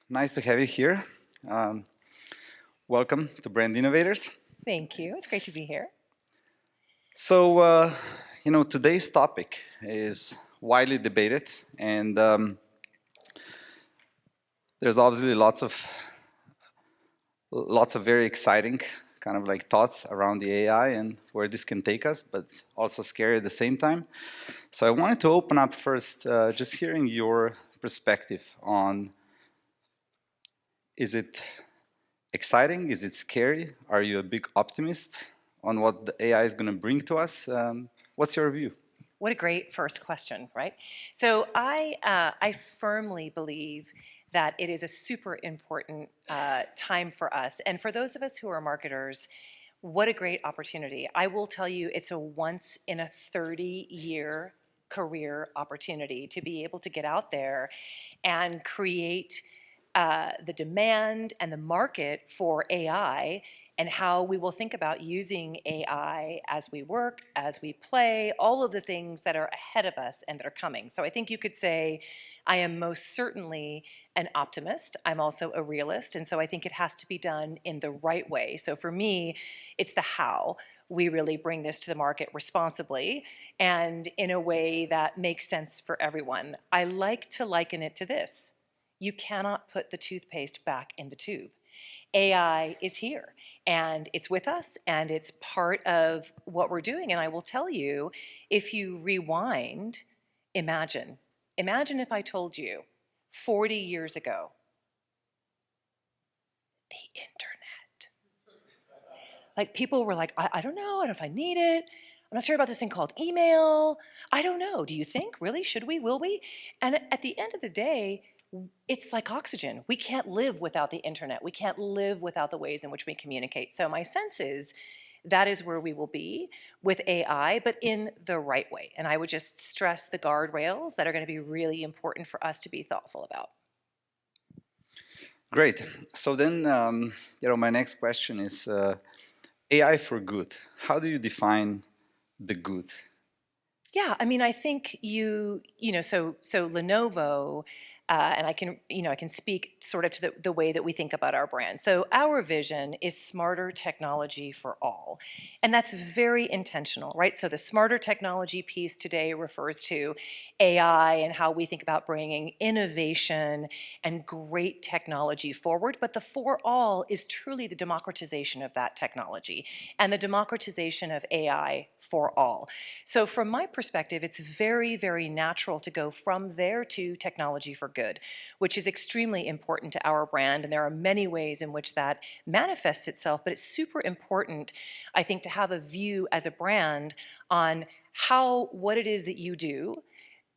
Nice to have you here. Um, Welcome to Brand Innovators. Thank you. It's great to be here. So, today's topic is widely debated, and there's obviously lots of very exciting kind of like thoughts around the AI and where this can take us, but also scary at the same time. So, I wanted to open up first, just hearing your perspective on: is it exciting? Is it scary? Are you a big optimist on what the AI is going to bring to us? What's your view? What a great first question, right? So I firmly believe that it is a super important time for us. And for those of us who are marketers, what a great opportunity. I will tell you, it's a once in a 30-year career opportunity to be able to get out there and create the demand and the market for AI and how we will think about using AI as we work, as we play, all of the things that are ahead of us and that are coming. So I think you could say I am most certainly an optimist. I'm also a realist, and so I think it has to be done in the right way. So for me, it's the how we really bring this to the market responsibly and in a way that makes sense for everyone. I like to liken it to this. You cannot put the toothpaste back in the tube. AI is here and it's with us and it's part of what we're doing. And I will tell you, if you rewind, imagine if I told you 40 years ago, the internet. Like people were like, I don't know if I need it. I'm not sure about this thing called email. I don't know. Do you think? Really? Should we? Will we? And at the end of the day, it's like oxygen. We can't live without the internet. We can't live without the ways in which we communicate. So my sense is that is where we will be with AI, but in the right way. And I would just stress the guardrails that are going to be really important for us to be thoughtful about. Great. So then, my next question is AI for good. How do you define the good? Yeah, I mean, I think so Lenovo, and I can speak sort of to the way that we think about our brand. So our vision is smarter technology for all, and that's very intentional, right? So the smarter technology piece today refers to AI and how we think about bringing innovation and great technology forward, but the for all is truly the democratization of that technology and the democratization of AI for all. So from my perspective, it's very, very natural to go from there to technology for good, which is extremely important to our brand. And there are many ways in which that manifests itself, but it's super important, I think, to have a view as a brand on how what it is that you do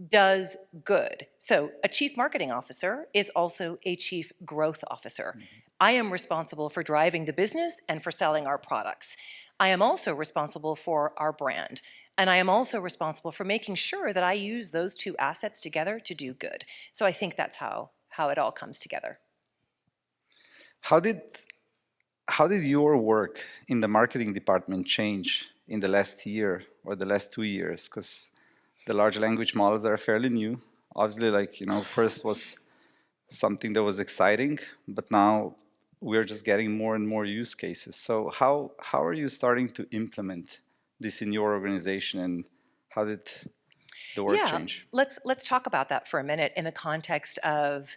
does good. So a chief marketing officer is also a chief growth officer. I am responsible for driving the business and for selling our products. I am also responsible for our brand. And I am also responsible for making sure that I use those two assets together to do good. So I think that's how it all comes together. How did your work in the marketing department change in the last year or the last 2 years? Because the large language models are fairly new. Obviously, first was something that was exciting, but now we're just getting more and more use cases. So how are you starting to implement this in your organization, and how did the work change? Let's talk about that for a minute in the context of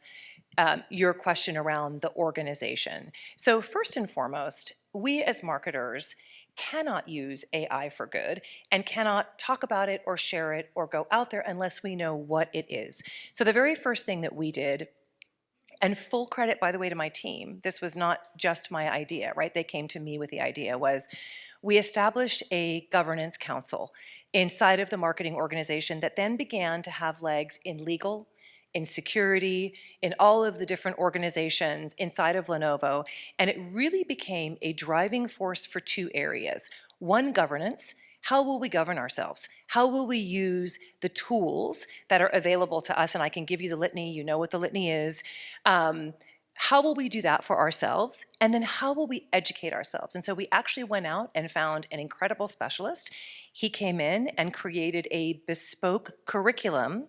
your question around the organization. So first and foremost, we as marketers cannot use AI for good and cannot talk about it or share it or go out there unless we know what it is. So the very first thing that we did, and full credit, by the way, to my team, this was not just my idea, right? They came to me with the idea, was we established a governance council inside of the marketing organization that then began to have legs in legal, in security, in all of the different organizations inside of Lenovo. And it really became a driving force for two areas. One, governance. How will we govern ourselves? How will we use the tools that are available to us? And I can give you the litany, you know what the litany is. How will we do that for ourselves? And then how will we educate ourselves? And so we actually went out and found an incredible specialist. He came in and created a bespoke curriculum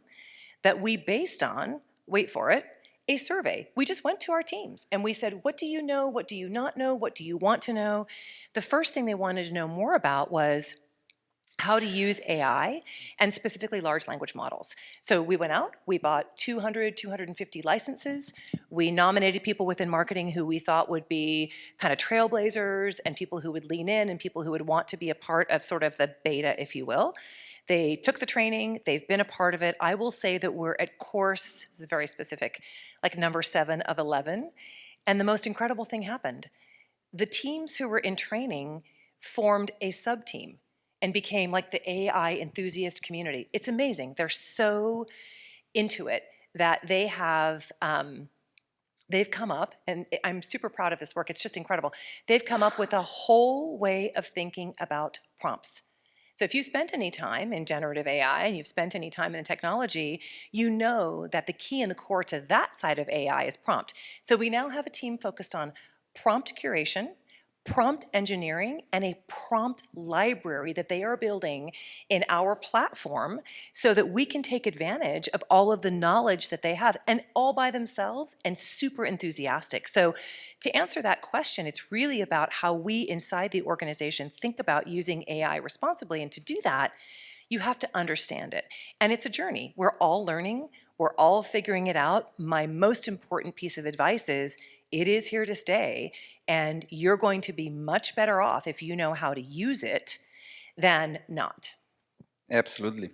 that we based on, wait for it, a survey. We just went to our teams and we said, what do you know? What do you not know? What do you want to know? The first thing they wanted to know more about was how to use AI and specifically large language models. So we went out, we bought 200, 250 licenses. We nominated people within marketing who we thought would be kind of trailblazers and people who would lean in and people who would want to be a part of sort of the beta, if you will. They took the training, they've been a part of it. I will say that we're at course, this is very specific, like number 7 of 11. And the most incredible thing happened. The teams who were in training formed a sub-team and became like the AI enthusiast community. It's amazing. They're so into it that they have, they've come up, and I'm super proud of this work, it's just incredible. They've come up with a whole way of thinking about prompts. So if you spent any time in generative AI and you've spent any time in the technology, you know that the key and the core to that side of AI is prompt. So we now have a team focused on prompt curation, prompt engineering, and a prompt library that they are building in our platform so that we can take advantage of all of the knowledge that they have, and all by themselves and super enthusiastic. So to answer that question, it's really about how we inside the organization think about using AI responsibly. And to do that, you have to understand it. And it's a journey. We're all learning. We're all figuring it out. My most important piece of advice is it is here to stay, and you're going to be much better off if you know how to use it than not. Absolutely.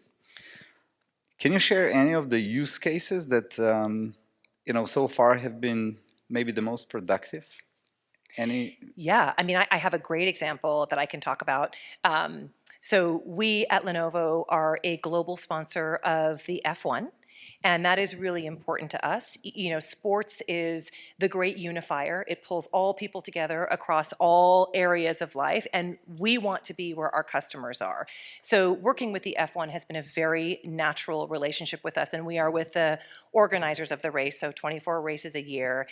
Can you share any of the use cases that so far have been maybe the most productive? Any? Yeah, I mean, I have a great example that I can talk about. So we at Lenovo are a global sponsor of the F1. And that is really important to us. You know, sports is the great unifier. It pulls all people together across all areas of life, and we want to be where our customers are. So working with the F1 has been a very natural relationship with us, and we are with the organizers of the race, so 24 races a year,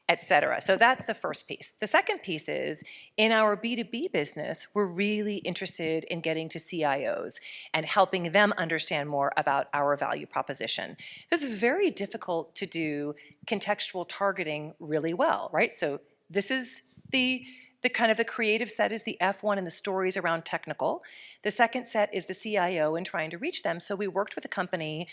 et cetera. So that's the first piece. The second piece is, in our B2B business, we're really interested in getting to CIOs and helping them understand more about our value proposition. It's very difficult to do contextual targeting really well, right? So this is the kind of the creative set is the F1 and the stories around technical. The second set is the CIO and trying to reach them. So we worked with a company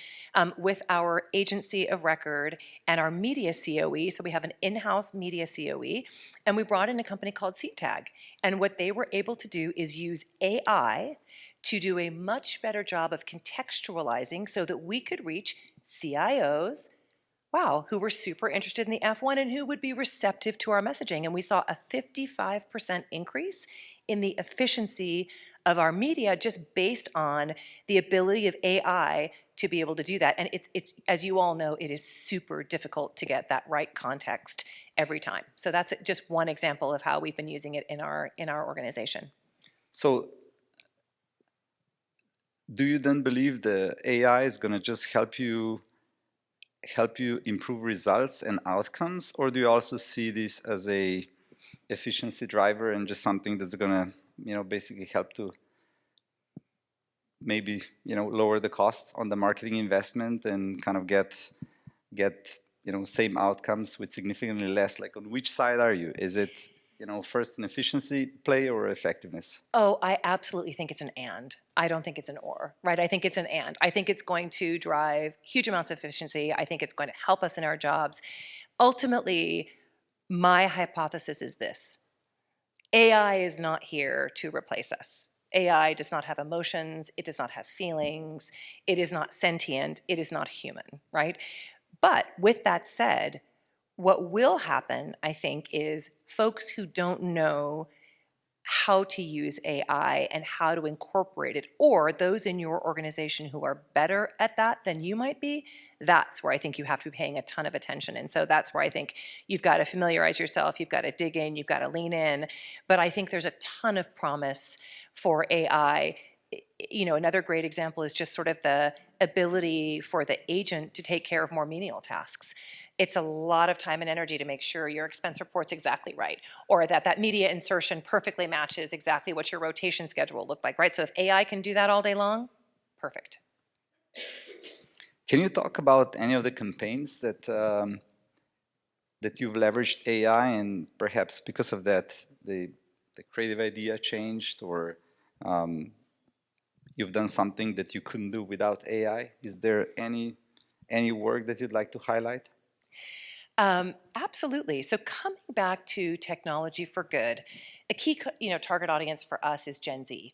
with our agency of record and our media COE. So we have an in-house media COE, and we brought in a company called SeatTag. And what they were able to do is use AI to do a much better job of contextualizing so that we could reach CIOs, who were super interested in the F1 and who would be receptive to our messaging. And we saw a 55% increase in the efficiency of our media just based on the ability of AI to be able to do that. And it's as you all know, it is super difficult to get that right context every time. So that's just one example of how we've been using it in our organization. So do you then believe the AI is going to just help you improve results and outcomes, or do you also see this as a efficiency driver and just something that's going to basically help to maybe lower the costs on the marketing investment and kind of get same outcomes with significantly less? Like, on which side are you? Is it first an efficiency play or effectiveness? Oh, I absolutely think it's an and. I don't think it's an or, right? I think it's an and. I think it's going to drive huge amounts of efficiency. I think it's going to help us in our jobs. Ultimately, my hypothesis is this: AI is not here to replace us. AI does not have emotions. It does not have feelings. It is not sentient. It is not human, right? But with that said, what will happen, I think, is folks who don't know how to use AI and how to incorporate it, or those in your organization who are better at that than you might be, that's where I think you have to be paying a ton of attention. And so that's where I think you've got to familiarize yourself, you've got to dig in, you've got to lean in. But I think there's a ton of promise for AI. Another great example is just sort of the ability for the agent to take care of more menial tasks. It's a lot of time and energy to make sure your expense report's exactly right, or that media insertion perfectly matches exactly what your rotation schedule looked like, right? So if AI can do that all day long, perfect. Can you talk about any of the campaigns that that you've leveraged AI and perhaps because of that, the creative idea changed, or you've done something that you couldn't do without AI? Is there any work that you'd like to highlight? Absolutely. So coming back to technology for good, a key target audience for us is Gen Z.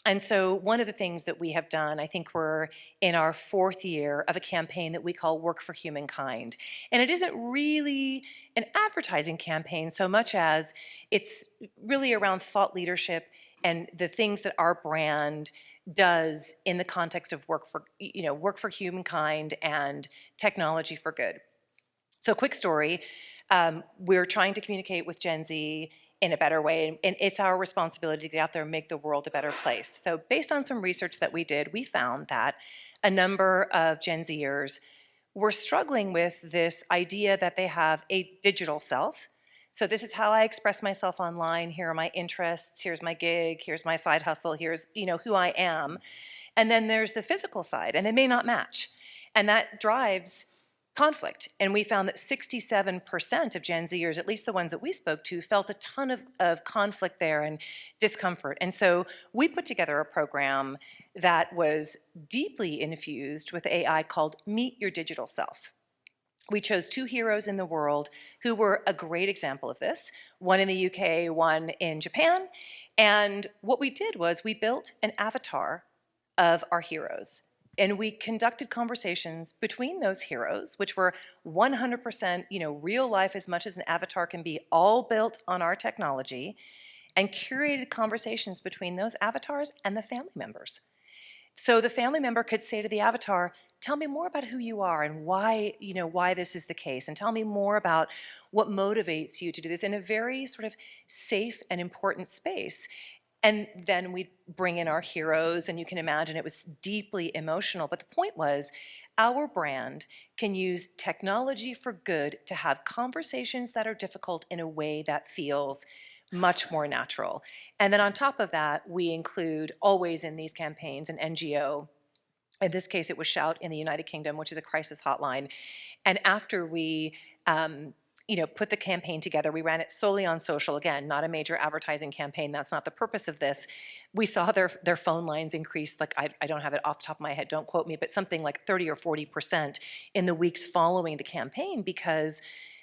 And so one of the things that we have done, I think we're in our fourth year of a campaign that we call Work for Humankind. And it isn't really an advertising campaign so much as it's really around thought leadership and the things that our brand does in the context of work for humankind and technology for good. So quick story, we're trying to communicate with Gen Z in a better way, and it's our responsibility to get out there and make the world a better place. So based on some research that we did, we found that a number of Gen Zers were struggling with this idea that they have a digital self. So this is how I express myself online. Here are my interests. Here's my gig. Here's my side hustle. Here's, who I am. And then there's the physical side, and they may not match. And that drives conflict. And we found that 67% of Gen Zers, at least the ones that we spoke to, felt a ton of conflict there and discomfort. And so we put together a program that was deeply infused with AI called Meet Your Digital Self. We chose two heroes in the world who were a great example of this, one in the UK, one in Japan. And what we did was we built an avatar of our heroes. And we conducted conversations between those heroes, which were 100%, real life as much as an avatar can be, all built on our technology, and curated conversations between those avatars and the family members. So the family member could say to the avatar, tell me more about who you are and why this is the case, and tell me more about what motivates you to do this in a very sort of safe and important space. And then we'd bring in our heroes, and you can imagine it was deeply emotional. But the point was, our brand can use technology for good to have conversations that are difficult in a way that feels much more natural. And then on top of that, we include always in these campaigns an NGO. In this case, it was Shout in the United Kingdom, which is a crisis hotline. And after we put the campaign together, we ran it solely on social. Again, not a major advertising campaign. That's not the purpose of this. We saw their phone lines increase, like I don't have it off the top of my head, don't quote me, but something like 30 or 40% in the weeks following the campaign, because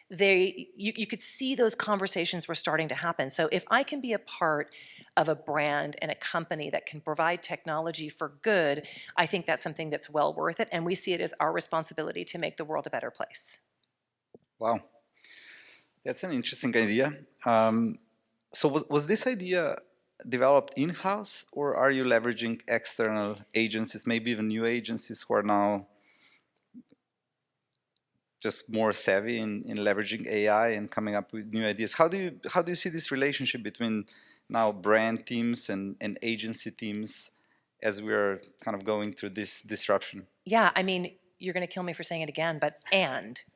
you could see those conversations were starting to happen. So if I can be a part of a brand and a company that can provide technology for good, I think that's something that's well worth it. And we see it as our responsibility to make the world a better place. Wow, that's an interesting idea. So was this idea developed in-house, or are you leveraging external agencies, maybe even new agencies who are now just more savvy in leveraging AI and coming up with new ideas? How do you see this relationship between now brand teams and agency teams as we are kind of going through this disruption? Yeah, I mean, you're going to kill me for saying it again, but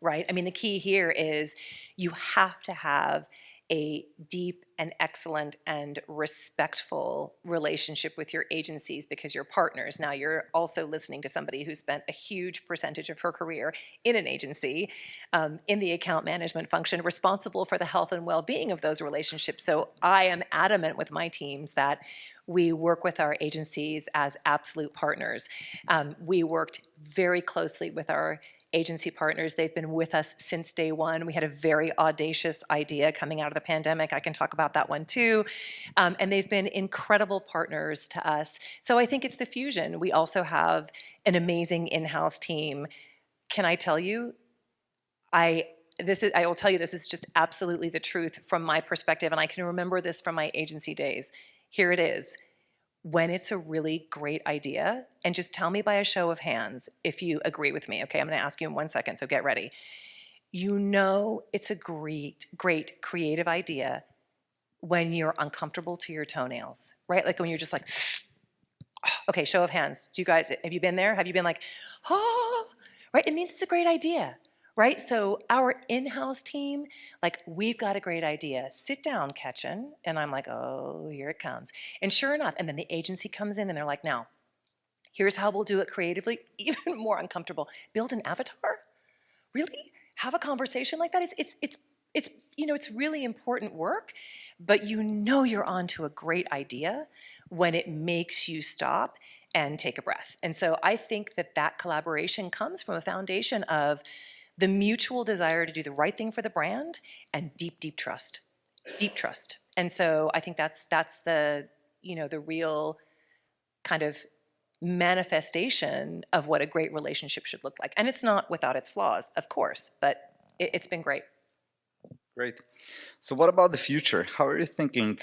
right? I mean, the key here is you have to have a deep and excellent and respectful relationship with your agencies because you're partners. Now, you're also listening to somebody who spent a huge percentage of her career in an agency, in the account management function, responsible for the health and well-being of those relationships. So I am adamant with my teams that we work with our agencies as absolute partners. We worked very closely with our agency partners. They've been with us since day one. We had a very audacious idea coming out of the pandemic. I can talk about that one too. And they've been incredible partners to us. So I think it's the fusion. We also have an amazing in-house team. Can I tell you, I will tell you this is just absolutely the truth from my perspective, and I can remember this from my agency days. Here it is. When it's a really great idea, and just tell me by a show of hands if you agree with me, okay? I'm gonna ask you in 1 second, so get ready. It's a great creative idea when you're uncomfortable to your toenails, right? Like when you're just like, okay, show of hands. Do you guys, have you been there? Have you been like, oh, right? It means it's a great idea. Right? So our in-house team, like, we've got a great idea. Sit down, Ketchen. And I'm like, oh, here it comes. And sure enough, and then the agency comes in and they're like, now, here's how we'll do it creatively, even more uncomfortable. Build an avatar? Really? have a conversation like that. It's it's really important work, but you're onto a great idea when it makes you stop and take a breath. And so I think that collaboration comes from a foundation of the mutual desire to do the right thing for the brand and deep trust, deep trust. And so I think that's the the real kind of manifestation of what a great relationship should look like. And it's not without its flaws, of course, but it's been great. Great. So what about the future? How are you thinking,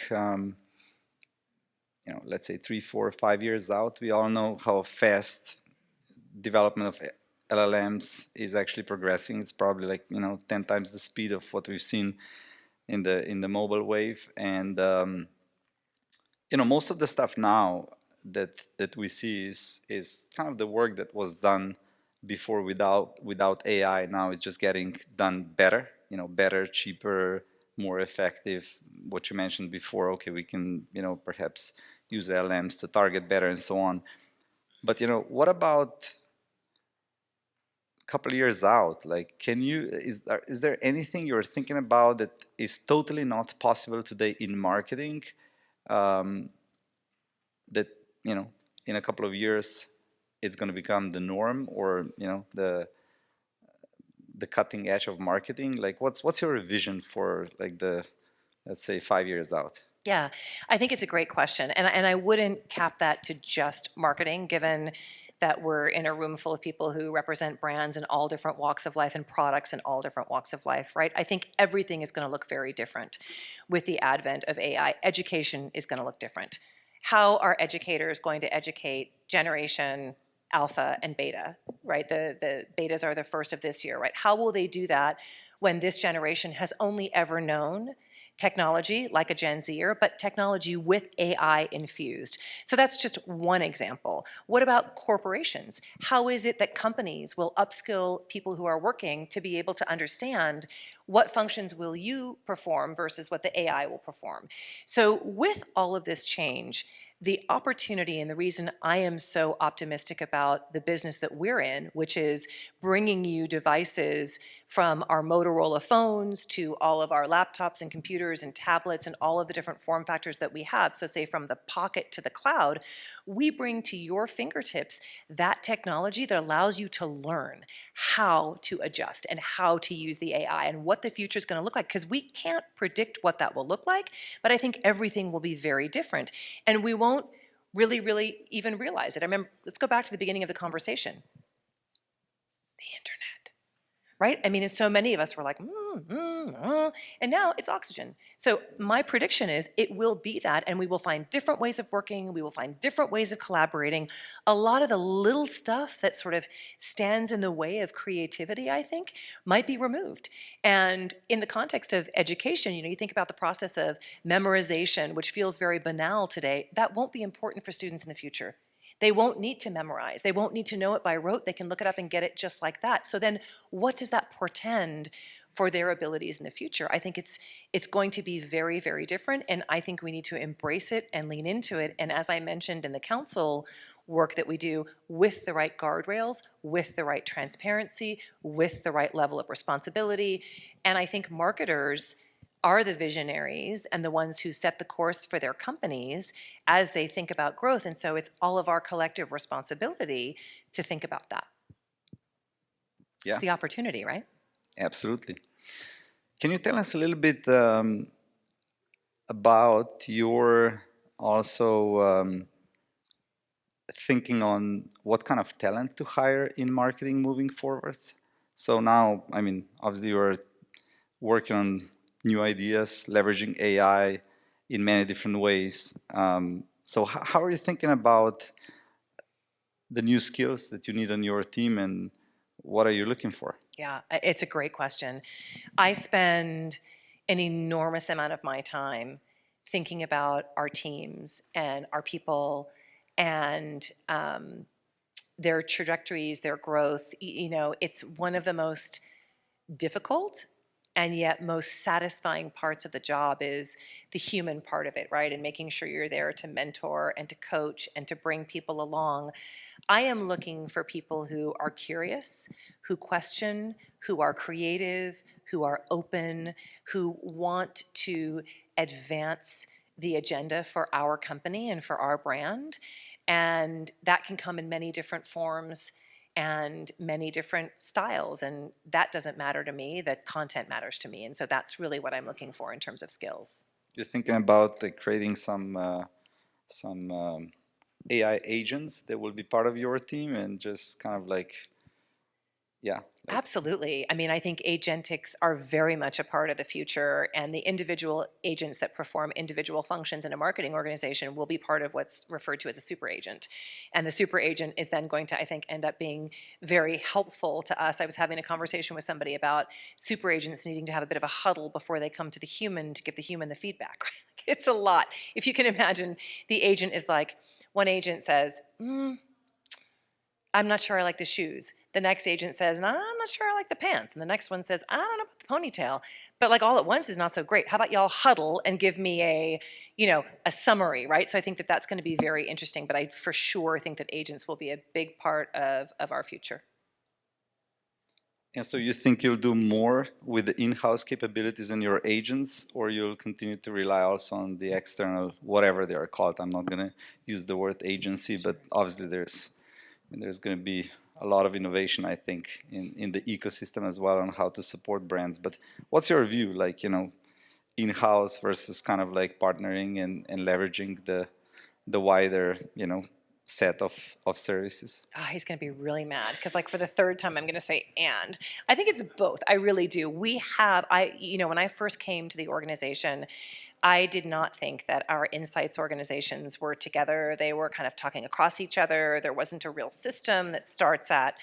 let's say 3, 4, 5 years out? We all know how fast development of LLMs is actually progressing. It's probably like 10 times the speed of what we've seen in the mobile wave. And most of the stuff now that we see is kind of the work that was done before without AI. Now it's just getting done better. Better, cheaper, more effective. What you mentioned before. Okay, we can perhaps use LLMs to target better and so on. But what about couple of years out? Like, is there anything you're thinking about that is totally not possible today in marketing, that in a couple of years it's going to become the norm, or the cutting edge of marketing? Like, what's your vision for, like, the, let's say, 5 years out? Yeah, I think it's a great question. And I wouldn't cap that to just marketing, given that we're in a room full of people who represent brands in all different walks of life and products in all different walks of life, right? I think everything is going to look very different with the advent of AI. Education is going to look different. How are educators going to educate generation alpha and beta, right? The betas are the first of this year, right? How will they do that when this generation has only ever known technology like a Gen Zer, but technology with AI infused? So that's just one example. What about corporations? How is it that companies will upskill people who are working to be able to understand what functions will you perform versus what the AI will perform? So with all of this change, the opportunity and the reason I am so optimistic about the business that we're in, which is bringing you devices from our Motorola phones to all of our laptops and computers and tablets and all of the different form factors that we have. So say from the pocket to the cloud, we bring to your fingertips that technology that allows you to learn how to adjust and how to use the AI and what the future is going to look like, because we can't predict what that will look like, but I think everything will be very different. And we won't really even realize it. I remember, let's go back to the beginning of the conversation. The internet. Right? I mean, and so many of us were like, and now it's oxygen. So my prediction is it will be that, and we will find different ways of working. We will find different ways of collaborating. A lot of the little stuff that sort of stands in the way of creativity, I think, might be removed. And in the context of education, you think about the process of memorization, which feels very banal today. That won't be important for students in the future. They won't need to memorize. They won't need to know it by rote. They can look it up and get it just like that. So then what does that portend for their abilities in the future? I think it's going to be very different, and I think we need to embrace it and lean into it. And as I mentioned in the council work that we do, with the right guardrails, with the right transparency, with the right level of responsibility. And I think marketers are the visionaries and the ones who set the course for their companies as they think about growth. And so it's all of our collective responsibility to think about that. Yeah. It's the opportunity, right? Absolutely. Can you tell us a little bit about your also thinking on what kind of talent to hire in marketing moving forward? So now, I mean, obviously you're working on new ideas, leveraging AI in many different ways. So how are you thinking about the new skills that you need on your team, and what are you looking for? Yeah, it's a great question. I spend an enormous amount of my time thinking about our teams and our people and their trajectories, their growth. It's one of the most difficult and yet most satisfying parts of the job is the human part of it, right? And making sure you're there to mentor and to coach and to bring people along. I am looking for people who are curious, who question, who are creative, who are open, who want to advance the agenda for our company and for our brand. And that can come in many different forms and many different styles. And that doesn't matter to me. The content matters to me. And so that's really what I'm looking for in terms of skills. You're thinking about like creating some AI agents that will be part of your team and just kind of like, yeah, like Absolutely. I mean, I think agentics are very much a part of the future, and the individual agents that perform individual functions in a marketing organization will be part of what's referred to as a super agent. And the super agent is then going to, I think, end up being very helpful to us. I was having a conversation with somebody about super agents needing to have a bit of a huddle before they come to the human to give the human the feedback. Right? It's a lot. If you can imagine, the agent is like, one agent says, I'm not sure I like the shoes. The next agent says, no, I'm not sure I like the pants. And the next one says, I don't know about the ponytail. But like all at once is not so great. How about y'all huddle and give me a summary, right? So I think that that's going to be very interesting. But I for sure think that agents will be a big part of our future. And so you think you'll do more with the in-house capabilities in your agents, or you'll continue to rely also on the external, whatever they are called? I'm not going to use the word agency, but obviously there's going to be a lot of innovation, I think, in the ecosystem as well on how to support brands. But what's your view, like, in-house versus kind of like partnering and leveraging the wider, set of services? Oh, he's going to be really mad because, like, for the third time, I'm going to say and. I think it's both. I really do. When I first came to the organization, I did not think that our insights organizations were together. They were kind of talking across each other. There wasn't a real system that starts at,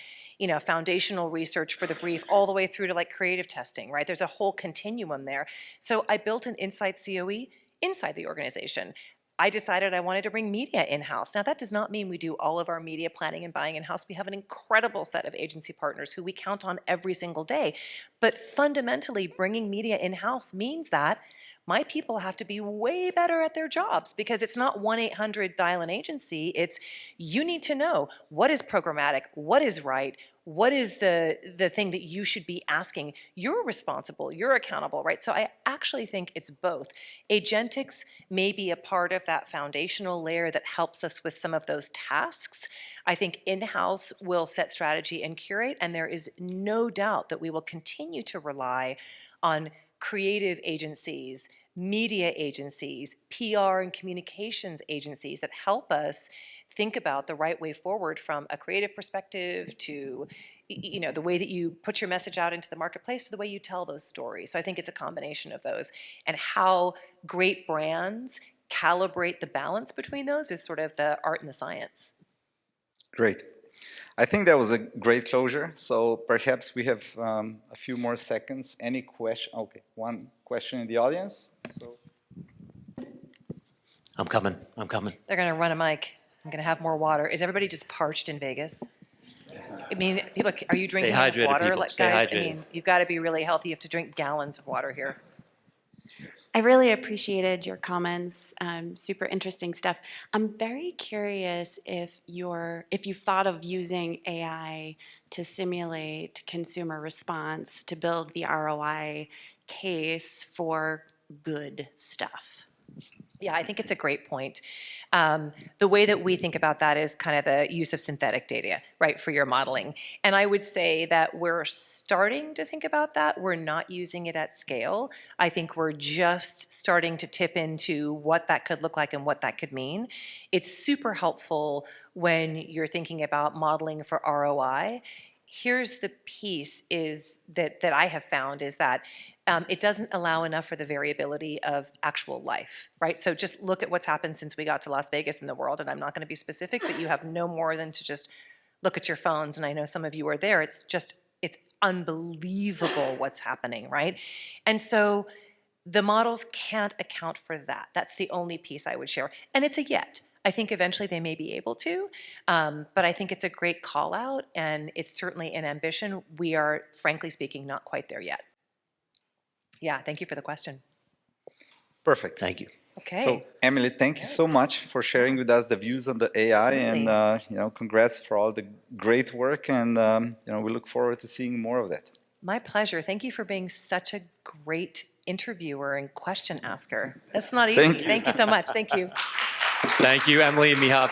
foundational research for the brief all the way through to like creative testing, right? There's a whole continuum there. So I built an insight COE inside the organization. I decided I wanted to bring media in-house. Now, that does not mean we do all of our media planning and buying in-house. We have an incredible set of agency partners who we count on every single day. But fundamentally, bringing media in-house means that my people have to be way better at their jobs, because it's not 1-800 dial an agency. It's you need to know what is programmatic, what is right, what is the thing that you should be asking. You're responsible, you're accountable, right? So I actually think it's both. Agentics may be a part of that foundational layer that helps us with some of those tasks. I think in-house will set strategy and curate, and there is no doubt that we will continue to rely on creative agencies, media agencies, PR and communications agencies that help us think about the right way forward from a creative perspective to, the way that you put your message out into the marketplace to the way you tell those stories. So I think it's a combination of those. And how great brands calibrate the balance between those is sort of the art and the science. Great. I think that was a great closure. So perhaps we have a few more seconds. Any question? Okay, one question in the audience. So I'm coming. They're going to run a mic. I'm going to have more water. Is everybody just parched in Vegas? I mean, people, are you drinking enough hydrated, water? people. Like, Stay guys, hydrated. I mean, you've got to be really healthy. You have to drink gallons of water here. I really appreciated your comments. Super interesting stuff. I'm very curious if you've thought of using AI to simulate consumer response to build the ROI case for good stuff. Yeah, I think it's a great point. The way that we think about that is kind of the use of synthetic data, right, for your modeling. And I would say that we're starting to think about that. We're not using it at scale. I think we're just starting to tip into what that could look like and what that could mean. It's super helpful when you're thinking about modeling for ROI. Here's the piece is that I have found is that it doesn't allow enough for the variability of actual life, right? So just look at what's happened since we got to Las Vegas in the world, and I'm not going to be specific, but you have no more than to just look at your phones, and I know some of you are there. It's unbelievable what's happening, right? And so the models can't account for that. That's the only piece I would share, and it's a yet. I think eventually they may be able to, but I think it's a great call out, and it's certainly an ambition. We are, frankly speaking, not quite there yet. Yeah, thank you for the question. Perfect. Thank you. Okay. So, Emily, thank you so much for sharing with us the views on the AI, Absolutely. and congrats for all the great work, and we look forward to seeing more of that. My pleasure. Thank you for being such a great interviewer and question asker. That's not easy. Thank you. Thank you so much. Thank you. Thank you, Emily and Miha.